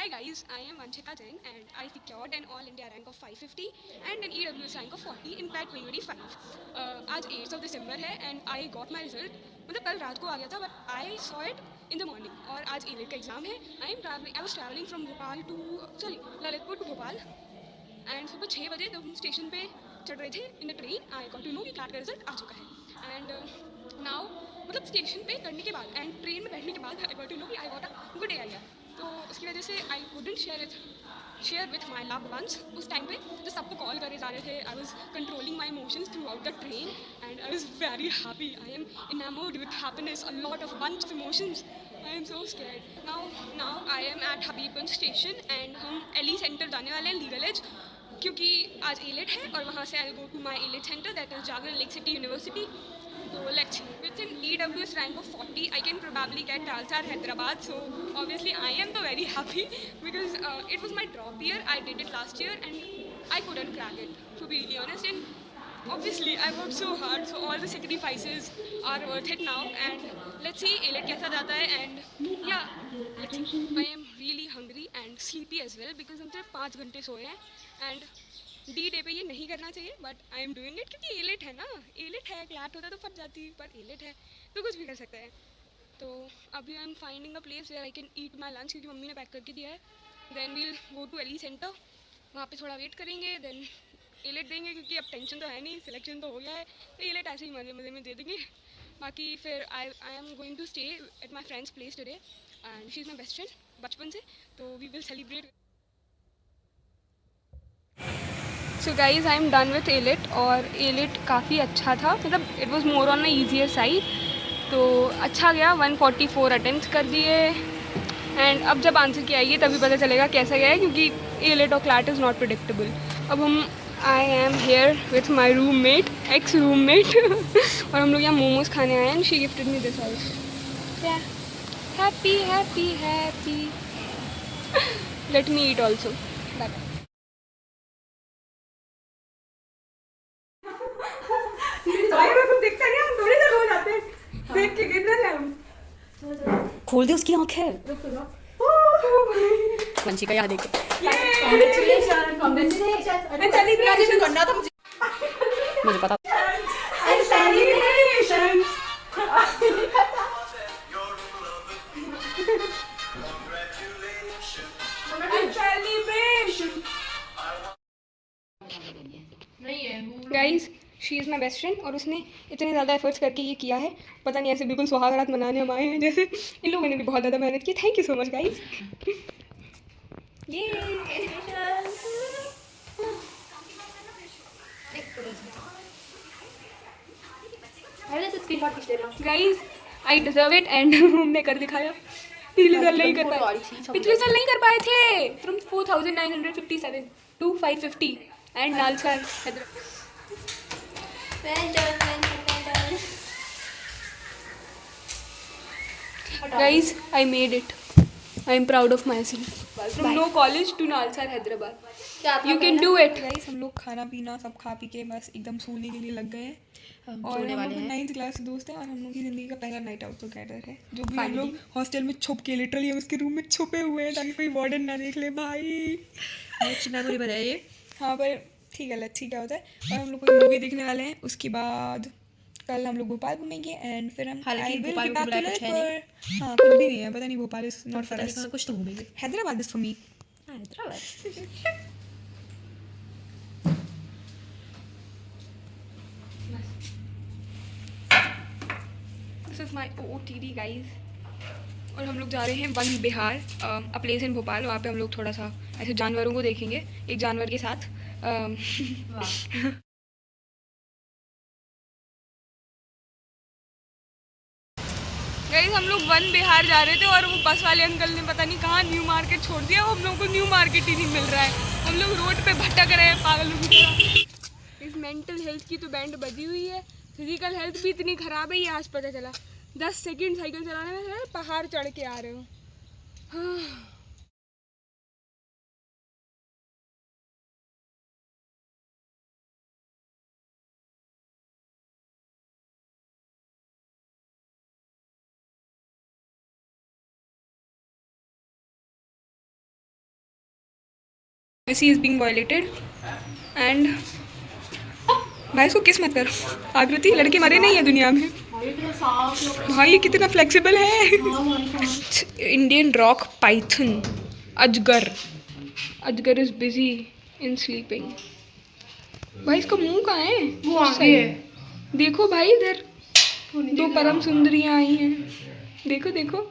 Hi guys, I am Vanshika Jain and I secured an All India rank of 550 and an EWS rank of 40 in PAT 2025. आज 8th of December है and I got my result. मतलब कल रात को आ गया था but I saw it in the morning. और आज A-Lit का एग्ज़ाम है. I was traveling from Bhopal to Lalitpur to Bhopal and सुबह 6 बजे जब हम स्टेशन पे चढ़ रहे थे in the train I got to know कि क्लैट का रिजल्ट आ चुका है एंड नाउ मतलब स्टेशन पे चढ़ने के बाद एंड ट्रेन में बैठने के बाद आई गॉट टू नो कि I got a good AIR. तो उसकी वजह से I wouldn't share with my loved ones. उस टाइम पे जो सबको कॉल करे जा रहे थे I was controlling my emotions through out the train and I was very happy. I am enamored with happiness, a lot of bunch of emotions. I am so scared. Now I am at Habibganj station and हम Eli centre जाने वाले हैं legal as क्योंकि आज elite है और वहाँ से I go to my elite centre that is Jagran lake city university. So let's see. With an EWS rank of 40, I can probably get Talsar Hyderabad. So obviously I am so very happy because it was my drop year. I did it last year and I couldn't crack it, to be really honest. And obviously I worked so hard, so all the sacrifices are worth it now. And let's see elite कैसा जाता है. And yeah, let's see. I am really hungry and sleepy as well because हम सिर्फ 5 घंटे सोए हैं. And D day पे ये नहीं करना चाहिए but I am doing it क्योंकि एलिट है ना. एलिट है, क्लैट होता तो फट जाती पर एलिट है तो कुछ भी कर सकते हैं. तो अभी I am finding a place where I can eat my lunch क्योंकि मम्मी ने पैक करके दिया है. देन वील गो टू एली सेंटर, वहाँ पे थोड़ा वेट करेंगे. देन एलिट देंगे क्योंकि अब टेंशन तो है नहीं, सिलेक्शन तो हो गया है तो एलिट ऐसे ही मज़े मज़े में दे देंगे. बाकी फिर I am going to stay at my friends place today and she is my best friend बचपन से. तो we will celebrate. So guys I am done with elite और एलिट काफ़ी अच्छा था. मतलब it was more on a easier side तो अच्छा गया. 144 अटेम्प्ट कर दिए एंड अब जब आंसर की आएगी तभी पता चलेगा कैसा गया है क्योंकि एलिट और क्लैट इज़ नॉट प्रिडिक्टेबल. अब हम I am here with my room mate ex room mate और हम लोग यहाँ मोमोज खाने आए हैं. She gifted me this house. Happy happy happy. Let me eat also. Bye. देखता नहीं, हम थोड़ी देर हो जाते हैं. देख के कितना हम खोल दे उसकी आंखें. वंशिका यहाँ देखो. सेलिब्रेशन करना था मुझे. मुझे पता. Celebration guys she is my best friend और उसने इतने ज़्यादा एफर्ट्स करके ये किया है. पता नहीं ऐसे बिल्कुल सुहागरात मनाने हम आए हैं जैसे. इन लोगों ने भी बहुत ज़्यादा मेहनत की. Thank you so much guys. ये guys I deserve it and हमने कर दिखाया. पिछले साल नहीं कर पाए. पिछले साल नहीं कर पाए थे. From 4957 to 550 and NALSAR Hyderabad. Guys, I made it. I am proud of myself. From no college to Nalsar, Hyderabad. You can do it. Guys हम लोग खाना पीना सब खा पी के बस एकदम सोने के लिए लग गए हैं. और हम लोग 9th क्लास दोस्त हैं और हम लोग की ज़िंदगी का पहला नाइट आउट टुगेदर है जो भी हम लोग हॉस्टल में छुप के लिटरली हम उसके रूम में छुपे हुए हैं ताकि कोई वार्डन ना देख ले भाई. अच्छी मेमोरी बनाई ये. हाँ पर ठीक है लेट्स सी क्या होता है. और हम लोग कोई मूवी देखने वाले हैं. उसके बाद कल हम लोग भोपाल घूमेंगे एंड फिर हम हालांकि भोपाल में बुलाया कुछ है नहीं. हाँ कुछ भी नहीं है. पता नहीं Bhopal is not for us. कुछ तो घूमेंगे. Hyderabad is for me. Hyderabad. This is my OOTD guys. और हम लोग जा रहे हैं one Bihar a place in Bhopal. वहाँ पे हम लोग थोड़ा सा ऐसे जानवरों को देखेंगे एक जानवर के साथ. गाइस हम लोग वन बिहार जा रहे थे और वो बस वाले अंकल ने पता नहीं कहाँ न्यू मार्केट छोड़ दिया. हम लोग को न्यू मार्केट ही नहीं मिल रहा है. हम लोग रोड पे भटक रहे हैं पागलों की तरह. इस मेंटल हेल्थ की तो बैंड बजी हुई है. फिजिकल हेल्थ भी इतनी ख़राब है ये आज पता चला. 10 सेकंड साइकिल चलाने में पहाड़ चढ़ के आ रहे हो. हाँ. सी इज बीइंग वायलेटेड एंड भाई इसको किस मत कर। आकृति, लड़के मरे नहीं है दुनिया में। भाई ये कितना फ्लेक्सिबल है। इंडियन रॉक पाइथन अजगर। अजगर इज बिजी इन स्लीपिंग। भाई इसका मुंह कहाँ है? वो आगे है। देखो भाई, इधर दो परम सुंदरियां आई हैं। देखो देखो।